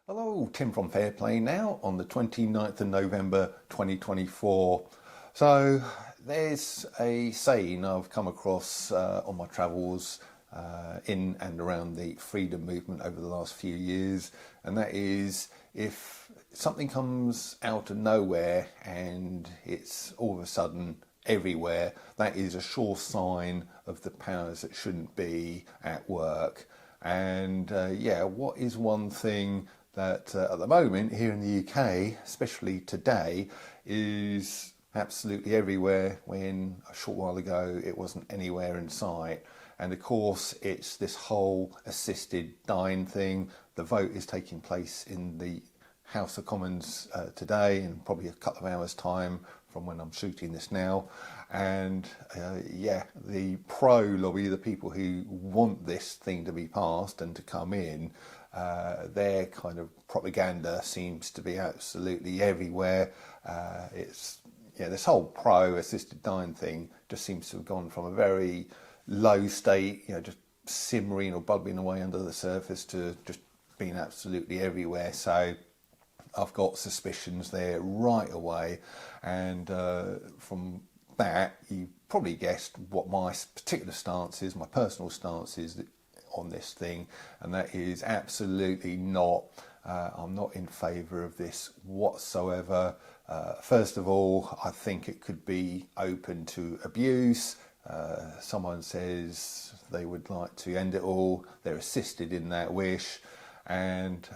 Hello, Tim from Fairplay now on the 29th of November 2024. So there's a saying I've come across on my travels in and around the freedom movement over the last few years, and that is, if something comes out of nowhere and it's all of a sudden everywhere, that is a sure sign of the powers that shouldn't be at work. And what is one thing that at the moment here in the UK, especially today, is absolutely everywhere, when a short while ago it wasn't anywhere in sight? And of course, it's this whole assisted dying thing. The vote is taking place in the House of Commons today, in probably a couple of hours' time from when I'm shooting this now. And the pro lobby, the people who want this thing to be passed and to come in, their kind of propaganda seems to be absolutely everywhere. This whole pro assisted dying thing just seems to have gone from a very low state, just simmering or bubbling away under the surface, to just being absolutely everywhere. So I've got suspicions there right away, and from that you probably guessed what my particular stance is, my personal stance is on this thing, and that is absolutely not. I'm not in favour of this whatsoever. First of all, I think it could be open to abuse. Someone says they would like to end it all, they're assisted in that wish, and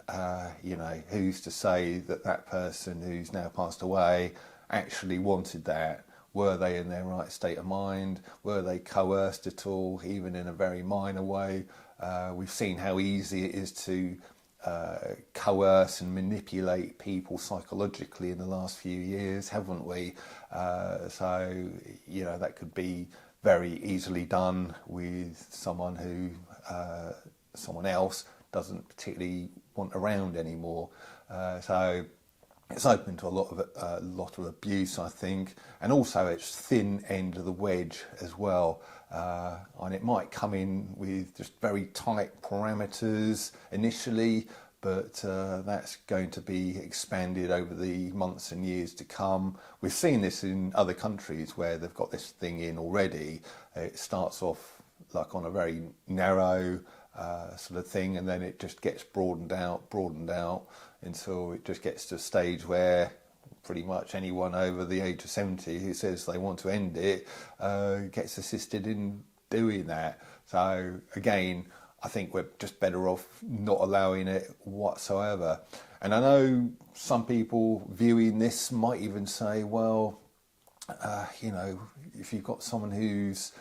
who's to say that that person who's now passed away actually wanted that? Were they in their right state of mind? Were they coerced at all, even in a very minor way? We've seen how easy it is to coerce and manipulate people psychologically in the last few years, haven't we? That could be very easily done with someone who someone else doesn't particularly want around anymore. So it's open to a lot of abuse, I think, and also it's thin end of the wedge as well. And it might come in with just very tight parameters initially, but that's going to be expanded over the months and years to come. We've seen this in other countries where they've got this thing in already. It starts off like on a very narrow sort of thing, and then it just gets broadened out until it just gets to a stage where pretty much anyone over the age of 70 who says they want to end it gets assisted in doing that. So again, I think we're just better off not allowing it whatsoever. And I know some people viewing this might even say, well, if you've got someone who's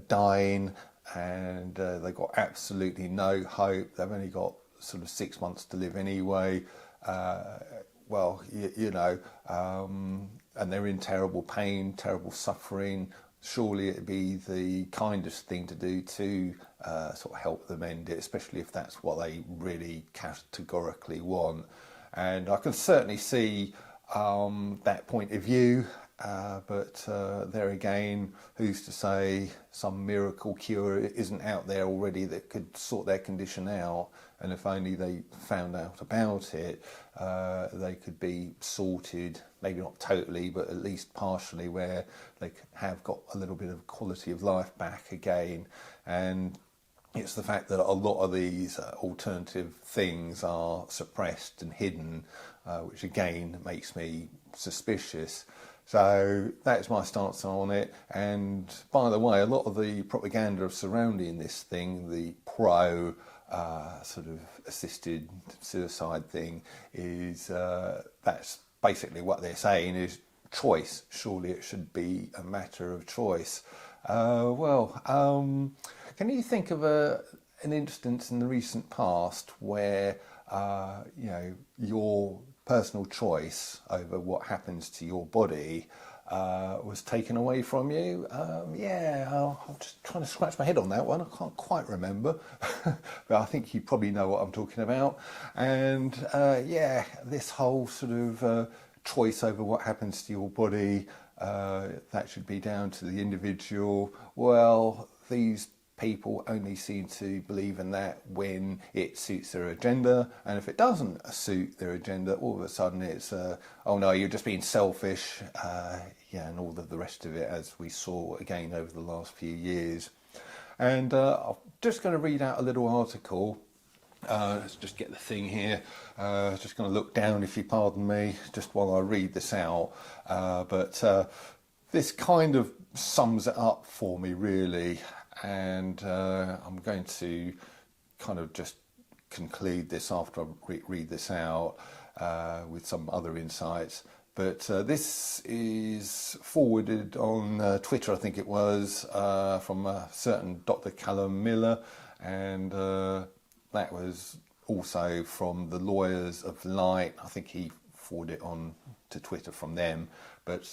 dying and they've got absolutely no hope, they've only got sort of 6 months to live anyway, and they're in terrible pain, terrible suffering, surely it'd be the kindest thing to do to sort of help them end it, especially if that's what they really categorically want. And I can certainly see that point of view, but there again, who's to say some miracle cure isn't out there already that could sort their condition out? And if only they found out about it, they could be sorted, maybe not totally, but at least partially, where they have got a little bit of quality of life back again. And it's the fact that a lot of these alternative things are suppressed and hidden, which again makes me suspicious. So that's my stance on it. And by the way, a lot of the propaganda surrounding this thing, the pro sort of assisted suicide thing, is that's basically what they're saying is choice. Surely it should be a matter of choice. Can you think of an instance in the recent past where your personal choice over what happens to your body was taken away from you? I'm just trying to scratch my head on that one. I can't quite remember, but I think you probably know what I'm talking about. And this whole sort of choice over what happens to your body, that should be down to the individual. Well, these people only seem to believe in that when it suits their agenda, and if it doesn't suit their agenda, all of a sudden it's oh no, you're just being selfish, yeah, and all of the rest of it, as we saw again over the last few years. And I'm just going to read out a little article. Let's just get the thing here. Just going to look down, if you pardon me, just while I read this out. But this kind of sums it up for me, really. And I'm going to kind of just conclude this after I read this out with some other insights. But this is forwarded on Twitter, I think it was, from a certain Dr. Callum Miller, and that was also from the Lawyers of Light. I think he forwarded it on to Twitter from them. But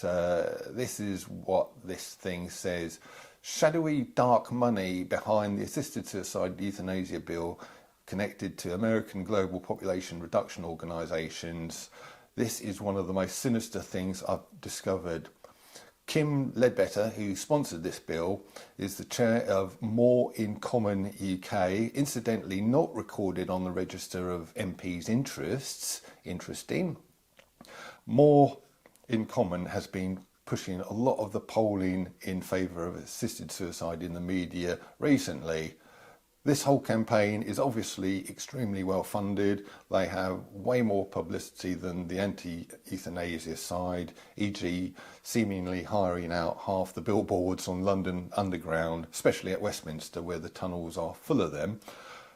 this is what this thing says. Shadowy dark money behind the assisted suicide euthanasia bill connected to American global population reduction organisations. This is one of the most sinister things I've discovered. Kim Ledbetter, who sponsored this bill, is the chair of More in Common UK, incidentally not recorded on the register of MPs' interests. Interesting. More in Common has been pushing a lot of the polling in favour of assisted suicide in the media recently. This whole campaign is obviously extremely well funded. They have way more publicity than the anti-euthanasia side, e.g. seemingly hiring out half the billboards on London Underground, especially at Westminster where the tunnels are full of them.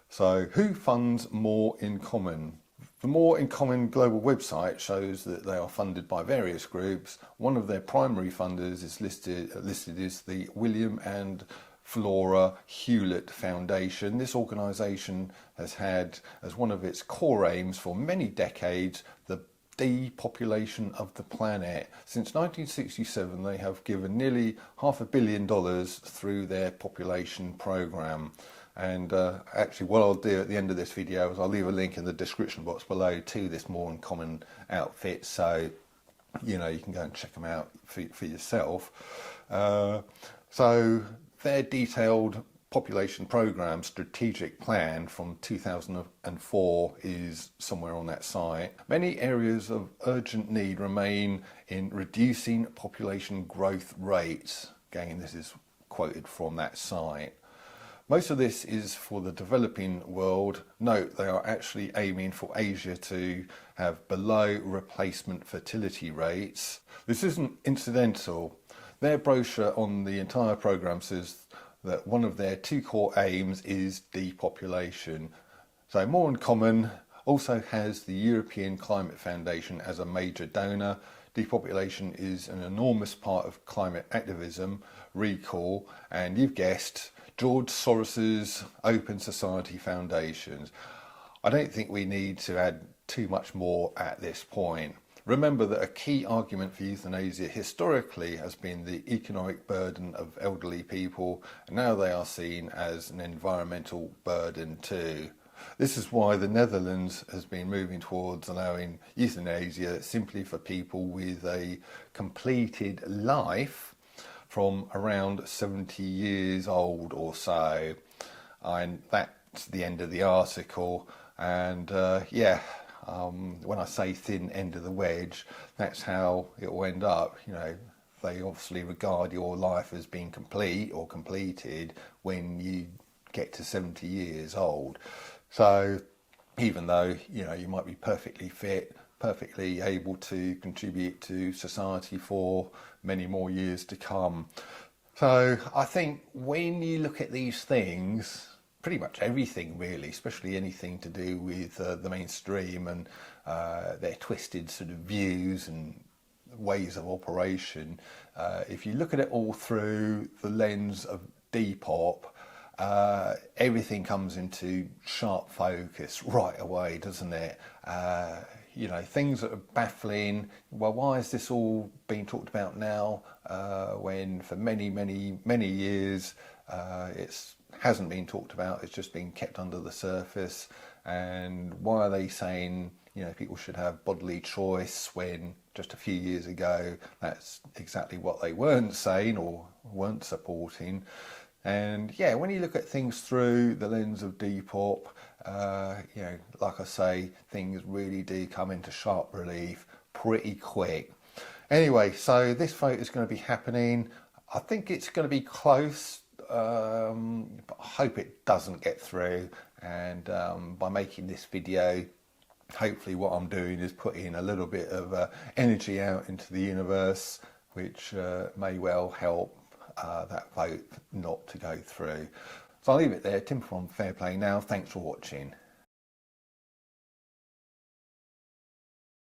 So who funds More in Common? The More in Common global website shows that they are funded by various groups. One of their primary funders is listed as the William and Flora Hewlett Foundation. This organisation has had as one of its core aims for many decades the depopulation of the planet. Since 1967 they have given nearly $500 million through their population programme. And actually what I'll do at the end of this video is I'll leave a link in the description box below to this More in Common outfit, so you know you can go and check them out for yourself. So their detailed population programme strategic plan from 2004 is somewhere on that site. Many areas of urgent need remain in reducing population growth rates. Again, this is quoted from that site. Most of this is for the developing world. Note, they are actually aiming for Asia to have below replacement fertility rates. This isn't incidental. Their brochure on the entire programme says that one of their two core aims is depopulation. So More in Common also has the European Climate Foundation as a major donor. Depopulation is an enormous part of climate activism, recall, and you've guessed, George Soros's Open Society Foundations. I don't think we need to add too much more at this point. Remember that a key argument for euthanasia historically has been the economic burden of elderly people, and now they are seen as an environmental burden too. This is why the Netherlands has been moving towards allowing euthanasia simply for people with a completed life from around 70 years old or so. And that's the end of the article. And when I say thin end of the wedge, that's how it will end up. You know, they obviously regard your life as being complete or completed when you get to 70 years old. So even though, you know, you might be perfectly fit, perfectly able to contribute to society for many more years to come. So I think when you look at these things, pretty much everything really, especially anything to do with the mainstream and their twisted sort of views and ways of operation, if you look at it all through the lens of Depop, everything comes into sharp focus right away, doesn't it? You know, things that are baffling. Well, why is this all being talked about now when for many years it hasn't been talked about? It's just been kept under the surface. And why are they saying, you know, people should have bodily choice when just a few years ago that's exactly what they weren't saying or weren't supporting? And yeah, when you look at things through the lens of depop, you know, like I say, things really do come into sharp relief pretty quick. Anyway, so this vote is going to be happening. I think it's going to be close, but I hope it doesn't get through. And by making this video, hopefully what I'm doing is putting a little bit of energy out into the universe, which may well help that vote not to go through. So I'll leave it there. Tim from Fair Play Now. Thanks for watching.